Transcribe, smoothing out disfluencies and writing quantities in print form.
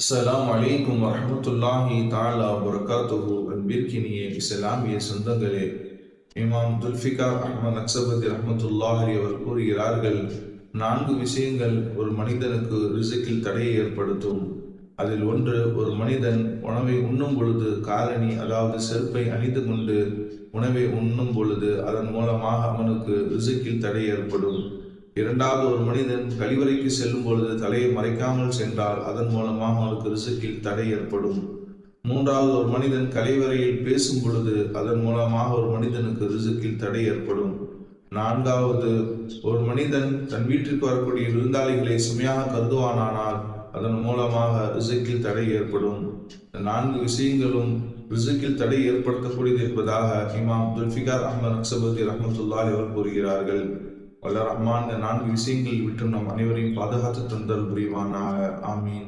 அஸ்ஸலாமு அலைக்கும் வரஹ்மத்துல்லாஹி தஆலா வபரகாத்துஹு. அன்பிற்கினிய இஸ்லாமிய சொந்தங்களே, இமாம் துல்ஃபிகார் அஹ்மத் நக்ஸபதி ரஹ்மத்துல்லாஹி அவர் கூறுகிறார்கள், 4 விஷயங்கள் ஒரு மனிதனுக்கு ரிஸ்கில் தடையை ஏற்படுத்தும். அதில் ஒன்று, ஒரு மனிதன் உணவை உண்ணும் பொழுது காலணி அதாவது செருப்பை அணிந்து கொண்டு உணவை உண்ணும் பொழுது அதன் மூலமாக அவனுக்கு ரிஸ்கில் தடை ஏற்படும். இரண்டாவது, ஒரு மனிதன் கழிவறைக்கு செல்லும் பொழுது தலையை மறைக்காமல் சென்றால் அதன் மூலமாக அவனுக்கு ரிஸ்கில் தடை ஏற்படும். மூன்றாவது, ஒரு மனிதன் கழிவறையில் பேசும் பொழுது அதன் மூலமாக ஒரு மனிதனுக்கு ரிஸ்கில் தடை ஏற்படும். நான்காவது, ஒரு மனிதன் தன் வீட்டிற்கு வரக்கூடிய விருந்தாளிகளை சுமையாக கருதுவானானால் அதன் மூலமாக ரிஸ்கில் தடை ஏற்படும். இந்த 4 விஷயங்களும் ரிஸ்கில் தடை ஏற்படுத்தக்கூடியது என்பதாக இமாம் துல்ஃபிகார் அஹ்மத் நக்ஸபதி ரஹ்மத்துல்லாஹி அவர் கூறுகிறார்கள். வல்ல ரஹ்மான் இந்த 4 விஷயங்களில் விட்டு நம் அனைவரையும் பாதுகாத்து தந்தல் புரிவானாக. ஆமீன்.